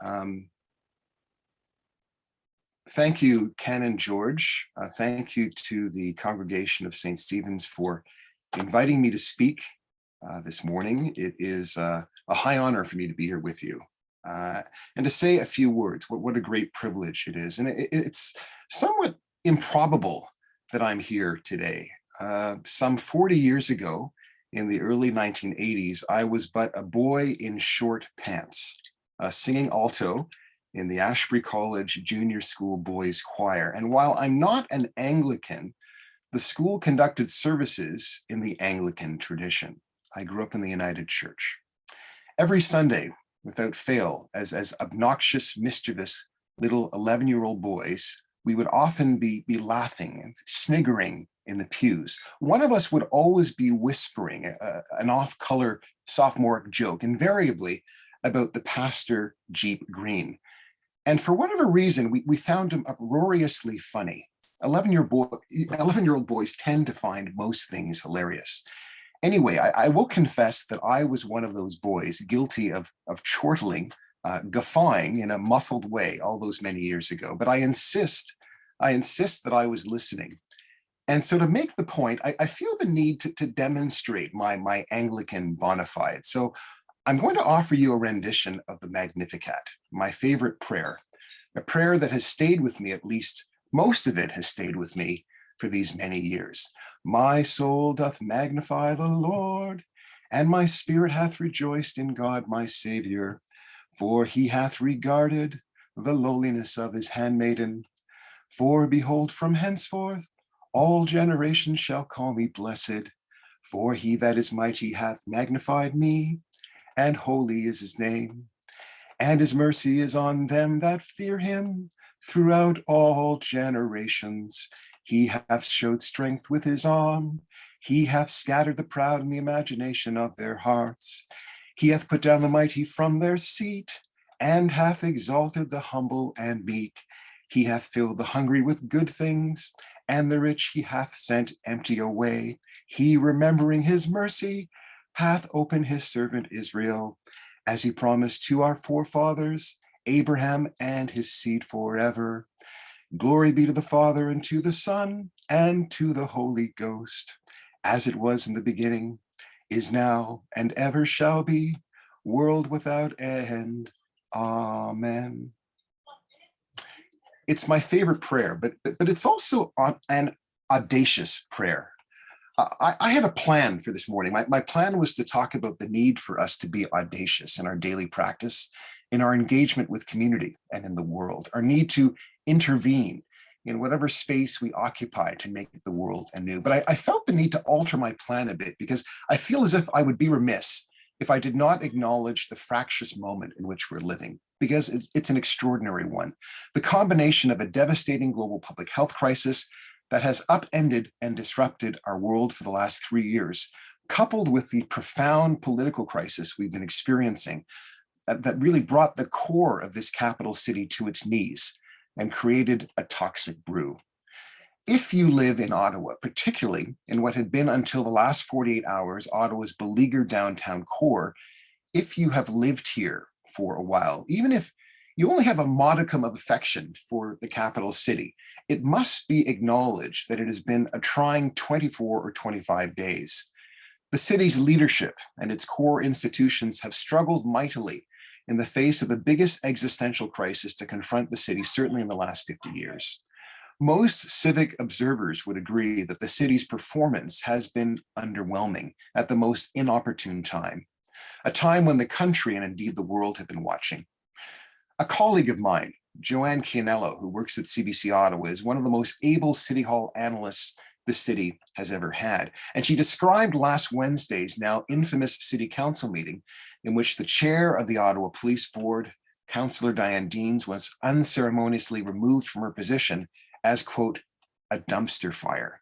Um, Thank you, Ken and George. Thank you to the congregation of St. Stephen's for inviting me to speak this morning. It is a high honor for me to be here with you and to say a few words. What a great privilege it is. And it's somewhat improbable that I'm here today. Some 40 years ago, in the early 1980s, I was but a boy in short pants, singing alto in the Ashbury College Junior School Boys Choir. And while I'm not an Anglican, the school conducted services in the Anglican tradition. I grew up in the United Church. Every Sunday, without fail, as obnoxious, mischievous little 11-year-old boys, we would often be laughing and sniggering in the pews. One of us would always be whispering an off-color sophomoric joke, invariably about the pastor Jeep Green. And for whatever reason, we found him uproariously funny. 11-year-old boys tend to find most things hilarious. Anyway, I will confess that I was one of those boys guilty of chortling, guffawing in a muffled way all those many years ago. But I insist that I was listening. And so to make the point, I feel the need to demonstrate my Anglican bona fide. So I'm going to offer you a rendition of the Magnificat, my favorite prayer, a prayer that has stayed with me, at least most of it has stayed with me for these many years. My soul doth magnify the Lord, and my spirit hath rejoiced in God my Savior, for he hath regarded the lowliness of his handmaiden. For behold, from henceforth all generations shall call me blessed, for he that is mighty hath magnified me, and holy is his name. And his mercy is on them that fear him throughout all generations. He hath showed strength with his arm. He hath scattered the proud in the imagination of their hearts. He hath put down the mighty from their seat, and hath exalted the humble and meek. He hath filled the hungry with good things, and the rich he hath sent empty away. He, remembering his mercy, hath opened his servant Israel, as he promised to our forefathers, Abraham and his seed forever. Glory be to the Father, and to the Son, and to the Holy Ghost, as it was in the beginning, is now, and ever shall be, world without end. Amen. It's my favorite prayer, but it's also an audacious prayer. I had a plan for this morning. My plan was to talk about the need for us to be audacious in our daily practice, in our engagement with community and in the world, our need to intervene in whatever space we occupy to make the world anew. But I felt the need to alter my plan a bit because I feel as if I would be remiss if I did not acknowledge the fractious moment in which we're living, because it's an extraordinary one. The combination of a devastating global public health crisis that has upended and disrupted our world for the last 3 years, coupled with the profound political crisis we've been experiencing that really brought the core of this capital city to its knees and created a toxic brew. If you live in Ottawa, particularly in what had been until the last 48 hours, Ottawa's beleaguered downtown core, if you have lived here for a while, even if you only have a modicum of affection for the capital city, it must be acknowledged that it has been a trying 24 or 25 days. The city's leadership and its core institutions have struggled mightily in the face of the biggest existential crisis to confront the city, certainly in the last 50 years. Most civic observers would agree that the city's performance has been underwhelming at the most inopportune time, a time when the country and indeed the world have been watching. A colleague of mine, Joanne Chianello, who works at CBC Ottawa, is one of the most able City Hall analysts the city has ever had. And she described last Wednesday's now infamous City Council meeting in which the chair of the Ottawa Police Board, Councillor Diane Deans, was unceremoniously removed from her position as, quote, a dumpster fire.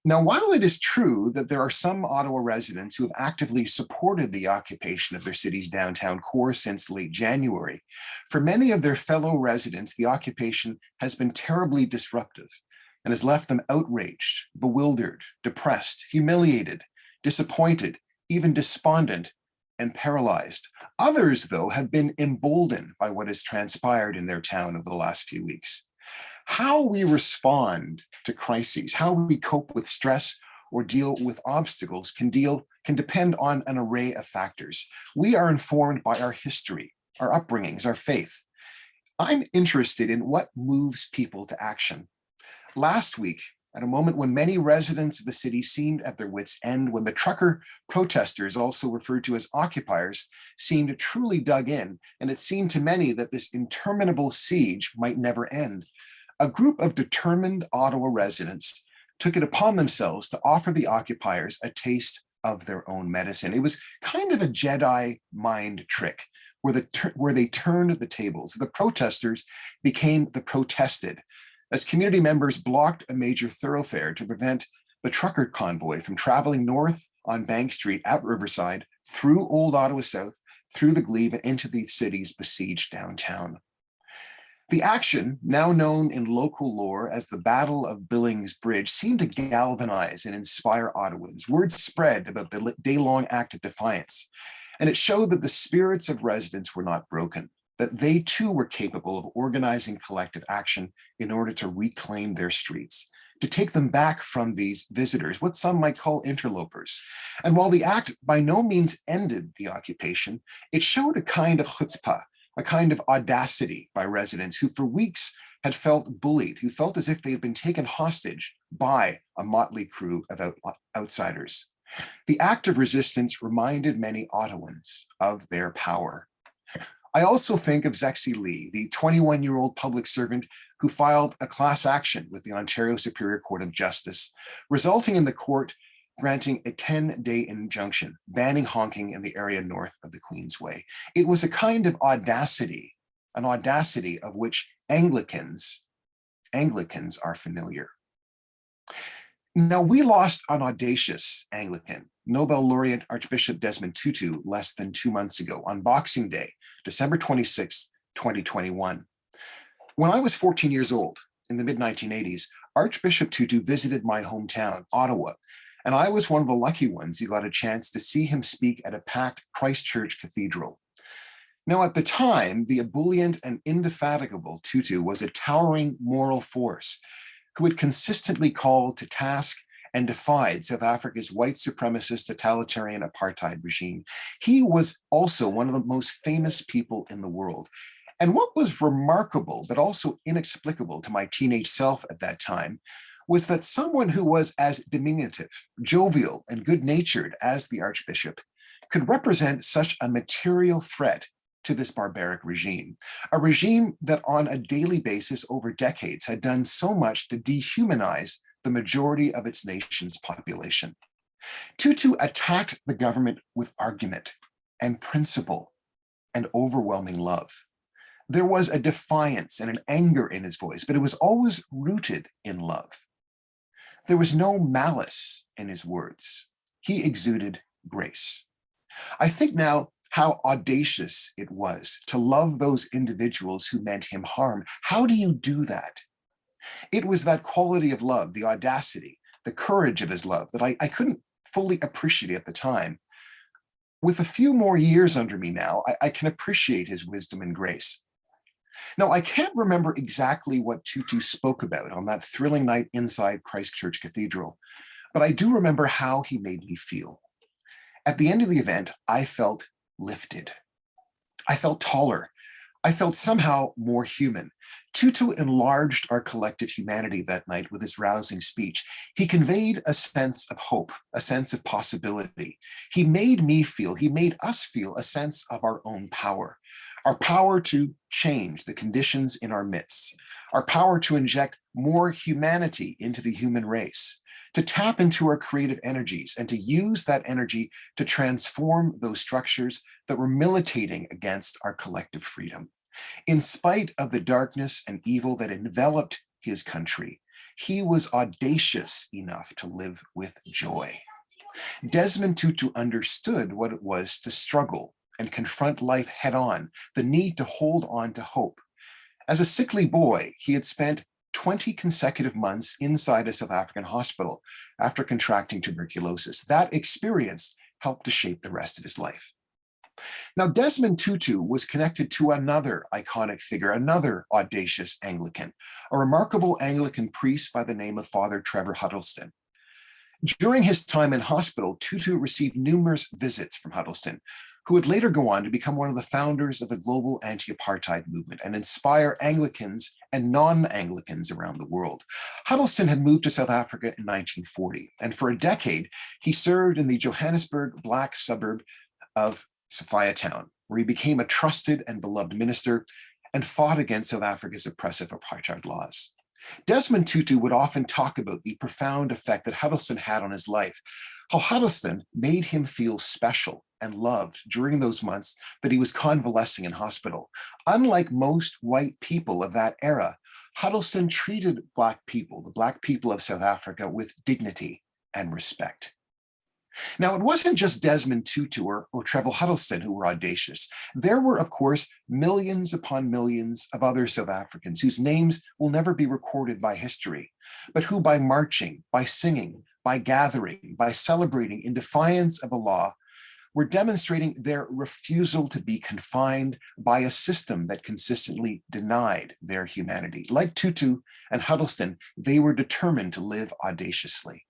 Now, while it is true that there are some Ottawa residents who have actively supported the occupation of their city's downtown core since late January, for many of their fellow residents, the occupation has been terribly disruptive and has left them outraged, bewildered, depressed, humiliated, disappointed, even despondent, and paralyzed. Others, though, have been emboldened by what has transpired in their town over the last few weeks. How we respond to crises, how we cope with stress or deal with obstacles can depend on an array of factors. We are informed by our history, our upbringings, our faith. I'm interested in what moves people to action. Last week, at a moment when many residents of the city seemed at their wits' end, when the trucker protesters, also referred to as occupiers, seemed truly dug in, and it seemed to many that this interminable siege might never end, a group of determined Ottawa residents took it upon themselves to offer the occupiers a taste of their own medicine. It was kind of a Jedi mind trick where they turned the tables. The protesters became the protested, as community members blocked a major thoroughfare to prevent the trucker convoy from traveling north on Bank Street at Riverside, through Old Ottawa South, through the Glebe, and into the city's besieged downtown. The action, now known in local lore as the Battle of Billings Bridge, seemed to galvanize and inspire Ottawans. Word spread about the day-long act of defiance, and it showed that the spirits of residents were not broken, that they too were capable of organizing collective action in order to reclaim their streets, to take them back from these visitors, what some might call interlopers. And while the act by no means ended the occupation, it showed a kind of chutzpah, a kind of audacity by residents who for weeks had felt bullied, who felt as if they had been taken hostage by a motley crew of outsiders. The act of resistance reminded many Ottawans of their power. I also think of Zexi Lee, the 21-year-old public servant who filed a class action with the Ontario Superior Court of Justice, resulting in the court granting a 10-day injunction banning honking in the area north of the Queensway. It was a kind of audacity, an audacity of which Anglicans are familiar. Now, we lost an audacious Anglican, Nobel laureate Archbishop Desmond Tutu, less than 2 months ago on Boxing Day, December 26, 2021. When I was 14 years old, in the mid-1980s, Archbishop Tutu visited my hometown, Ottawa, and I was one of the lucky ones who got a chance to see him speak at a packed Christchurch Cathedral. Now, at the time, the ebullient and indefatigable Tutu was a towering moral force who had consistently called to task and defied South Africa's white supremacist totalitarian apartheid regime. He was also one of the most famous people in the world. And what was remarkable, but also inexplicable to my teenage self at that time, was that someone who was as diminutive, jovial, and good-natured as the Archbishop could represent such a material threat to this barbaric regime, a regime that on a daily basis over decades had done so much to dehumanize the majority of its nation's population. Tutu attacked the government with argument and principle and overwhelming love. There was a defiance and an anger in his voice, but it was always rooted in love. There was no malice in his words. He exuded grace. I think now how audacious it was to love those individuals who meant him harm. How do you do that? It was that quality of love, the audacity, the courage of his love that I couldn't fully appreciate at the time. With a few more years under me now, I can appreciate his wisdom and grace. Now, I can't remember exactly what Tutu spoke about on that thrilling night inside Christchurch Cathedral, but I do remember how he made me feel. At the end of the event, I felt lifted. I felt taller. I felt somehow more human. Tutu enlarged our collective humanity that night with his rousing speech. He conveyed a sense of hope, a sense of possibility. He made us feel a sense of our own power, our power to change the conditions in our midst, our power to inject more humanity into the human race, to tap into our creative energies and to use that energy to transform those structures that were militating against our collective freedom. In spite of the darkness and evil that enveloped his country, he was audacious enough to live with joy. Desmond Tutu understood what it was to struggle and confront life head-on, the need to hold on to hope. As a sickly boy, he had spent 20 consecutive months inside a South African hospital after contracting tuberculosis. That experience helped to shape the rest of his life. Now, Desmond Tutu was connected to another iconic figure, another audacious Anglican, a remarkable Anglican priest by the name of Father Trevor Huddleston. During his time in hospital, Tutu received numerous visits from Huddleston, who would later go on to become one of the founders of the global anti-apartheid movement and inspire Anglicans and non-Anglicans around the world. Huddleston had moved to South Africa in 1940, and for a decade, he served in the Johannesburg black suburb of Sophiatown, where he became a trusted and beloved minister and fought against South Africa's oppressive apartheid laws. Desmond Tutu would often talk about the profound effect that Huddleston had on his life, how Huddleston made him feel special and loved during those months that he was convalescing in hospital. Unlike most white people of that era, Huddleston treated Black people, the Black people of South Africa, with dignity and respect. Now, it wasn't just Desmond Tutu or Trevor Huddleston who were audacious. There were, of course, millions upon millions of other South Africans whose names will never be recorded by history, but who by marching, by singing, by gathering, by celebrating in defiance of the law, were demonstrating their refusal to be confined by a system that consistently denied their humanity. Like Tutu and Huddleston, they were determined to live audaciously.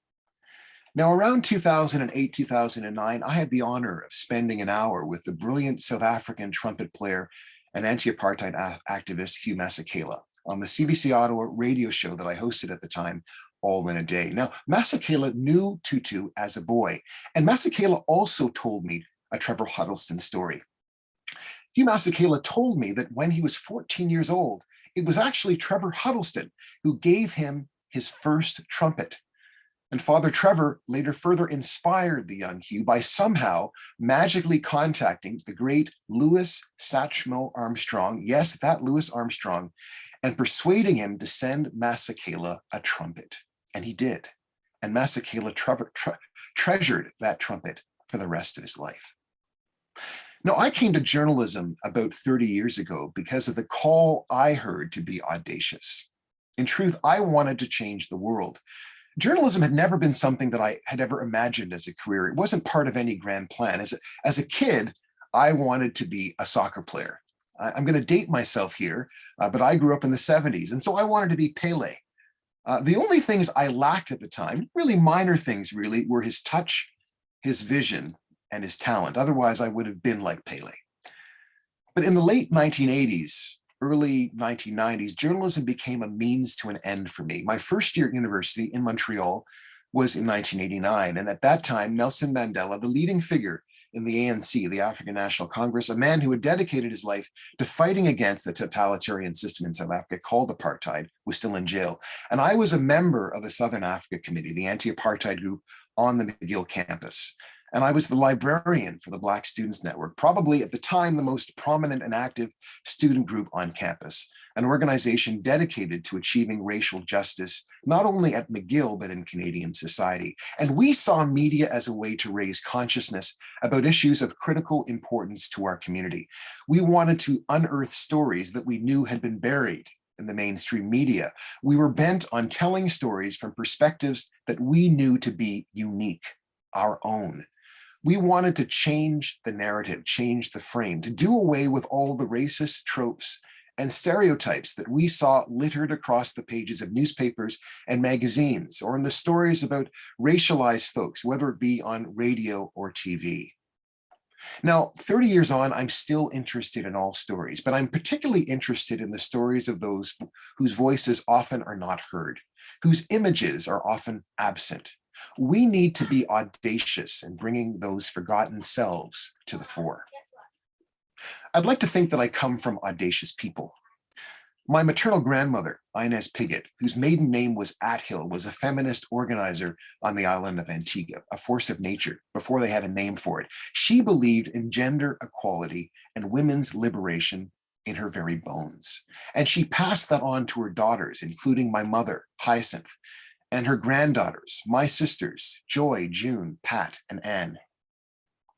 Now, around 2008, 2009, I had the honor of spending an hour with the brilliant South African trumpet player and anti-apartheid activist Hugh Masekela on the CBC Ottawa radio show that I hosted at the time, All in a Day. Now, Masekela knew Tutu as a boy, and Masekela also told me a Trevor Huddleston story. Hugh Masekela told me that when he was 14 years old, it was actually Trevor Huddleston who gave him his first trumpet. And Father Trevor later further inspired the young Hugh by somehow magically contacting the great Louis Satchmo Armstrong, yes, that Louis Armstrong, and persuading him to send Masekela a trumpet. And he did. And Masekela treasured that trumpet for the rest of his life. Now, I came to journalism about 30 years ago because of the call I heard to be audacious. In truth, I wanted to change the world. Journalism had never been something that I had ever imagined as a career. It wasn't part of any grand plan. As a kid, I wanted to be a soccer player. I'm going to date myself here, but I grew up in the 70s, and so I wanted to be Pele. The only things I lacked at the time, really minor things really, were his touch, his vision, and his talent. Otherwise, I would have been like Pele. But in the late 1980s, early 1990s, journalism became a means to an end for me. My first year at university in Montreal was in 1989. And at that time, Nelson Mandela, the leading figure in the ANC, the African National Congress, a man who had dedicated his life to fighting against the totalitarian system in South Africa called apartheid, was still in jail. And I was a member of the Southern Africa Committee, the anti-apartheid group on the McGill campus. And I was the librarian for the Black Students Network, probably at the time the most prominent and active student group on campus, an organization dedicated to achieving racial justice, not only at McGill, but in Canadian society. And we saw media as a way to raise consciousness about issues of critical importance to our community. We wanted to unearth stories that we knew had been buried in the mainstream media. We were bent on telling stories from perspectives that we knew to be unique, our own. We wanted to change the narrative, change the frame, to do away with all the racist tropes and stereotypes that we saw littered across the pages of newspapers and magazines, or in the stories about racialized folks, whether it be on radio or TV. Now, 30 years on, I'm still interested in all stories, but I'm particularly interested in the stories of those whose voices often are not heard, whose images are often absent. We need to be audacious in bringing those forgotten selves to the fore. I'd like to think that I come from audacious people. My maternal grandmother, Inez Pigott, whose maiden name was Athill, was a feminist organizer on the island of Antigua, a force of nature, before they had a name for it. She believed in gender equality and women's liberation in her very bones. And she passed that on to her daughters, including my mother, Hyacinth, and her granddaughters, my sisters, Joy, June, Pat, and Anne,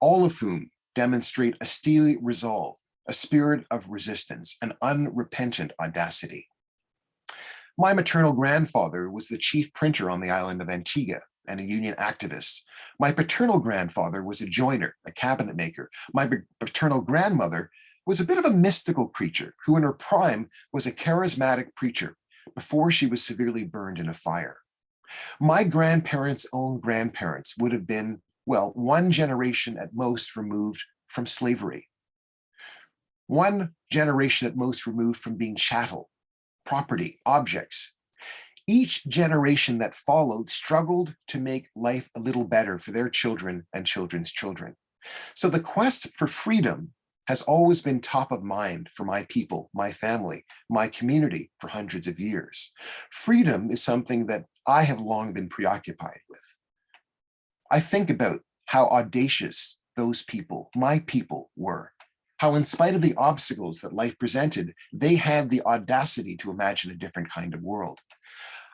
all of whom demonstrate a steely resolve, a spirit of resistance, an unrepentant audacity. My maternal grandfather was the chief printer on the island of Antigua, and a union activist. My paternal grandfather was a joiner, a cabinet maker. My paternal grandmother was a bit of a mystical creature who in her prime was a charismatic preacher before she was severely burned in a fire. My grandparents' own grandparents would have been, well, one generation at most removed from slavery. One generation at most removed from being chattel, property, objects. Each generation that followed struggled to make life a little better for their children and children's children. So the quest for freedom has always been top of mind for my people, my family, my community for hundreds of years. Freedom is something that I have long been preoccupied with. I think about how audacious those people, my people, were, how in spite of the obstacles that life presented, they had the audacity to imagine a different kind of world.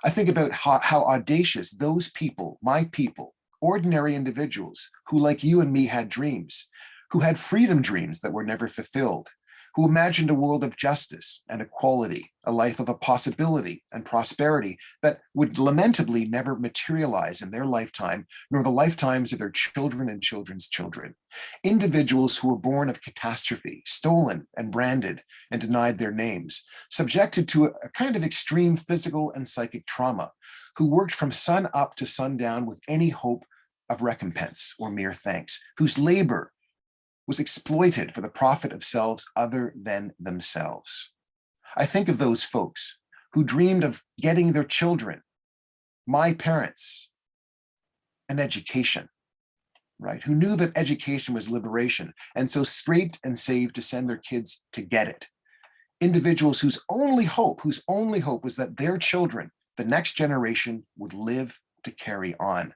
I think about how audacious those people, my people, ordinary individuals who, like you and me, had dreams, who had freedom dreams that were never fulfilled, who imagined a world of justice and equality, a life of a possibility and prosperity that would lamentably never materialize in their lifetime, nor the lifetimes of their children and children's children. Individuals who were born of catastrophe, stolen and branded and denied their names, subjected to a kind of extreme physical and psychic trauma, who worked from sun up to sundown with any hope of recompense or mere thanks, whose labor was exploited for the profit of selves other than themselves. I think of those folks who dreamed of getting their children, my parents, an education, right? Who knew that education was liberation and so scraped and saved to send their kids to get it. Individuals whose only hope was that their children, the next generation, would live to carry on.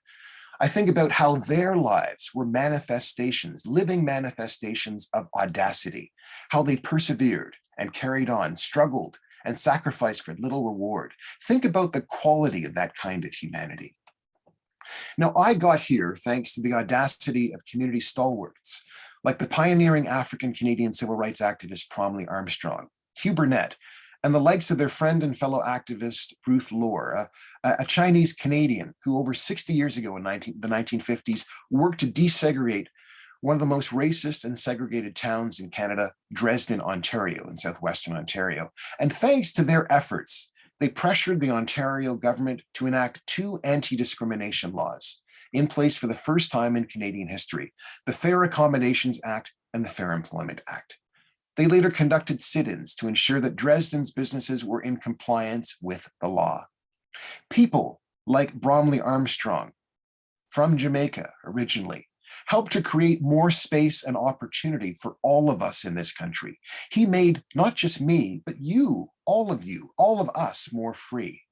I think about how their lives were manifestations, living manifestations of audacity, how they persevered and carried on, struggled and sacrificed for little reward. Think about the quality of that kind of humanity. Now, I got here thanks to the audacity of community stalwarts, like the pioneering African-Canadian civil rights activist Bromley Armstrong, Hugh Burnett, and the likes of their friend and fellow activist Ruth Lohr, a Chinese Canadian who over 60 years ago in the 1950s worked to desegregate one of the most racist and segregated towns in Canada, Dresden, Ontario, in southwestern Ontario. And thanks to their efforts, they pressured the Ontario government to enact two anti-discrimination laws in place for the first time in Canadian history, the Fair Accommodations Act and the Fair Employment Act. They later conducted sit-ins to ensure that Dresden's businesses were in compliance with the law. People like Bromley Armstrong, from Jamaica originally, helped to create more space and opportunity for all of us in this country. He made not just me, but you, all of us more free.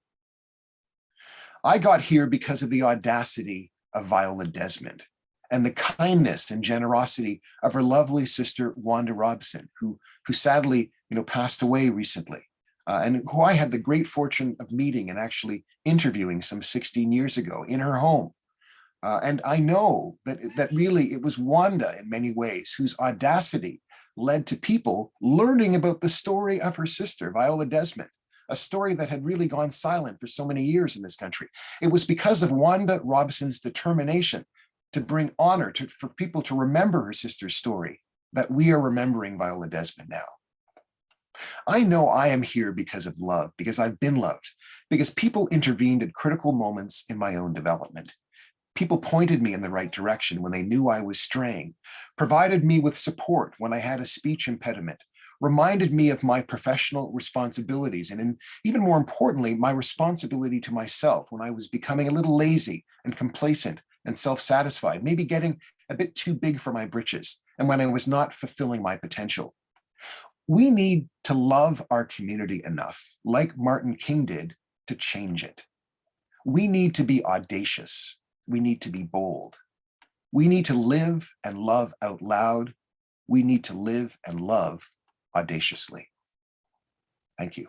I got here because of the audacity of Viola Desmond and the kindness and generosity of her lovely sister, Wanda Robson, who sadly, passed away recently, and who I had the great fortune of meeting and actually interviewing some 16 years ago in her home. And I know that really it was Wanda in many ways whose audacity led to people learning about the story of her sister, Viola Desmond, a story that had really gone silent for so many years in this country. It was because of Wanda Robson's determination to bring honor for people to remember her sister's story that we are remembering Viola Desmond now. I know I am here because of love, because I've been loved, because people intervened at critical moments in my own development. People pointed me in the right direction when they knew I was straying, provided me with support when I had a speech impediment, reminded me of my professional responsibilities, and even more importantly, my responsibility to myself when I was becoming a little lazy and complacent and self-satisfied, maybe getting a bit too big for my britches, and when I was not fulfilling my potential. We need to love our community enough, like Martin King did, to change it. We need to be audacious. We need to be bold. We need to live and love out loud. We need to live and love audaciously. Thank you.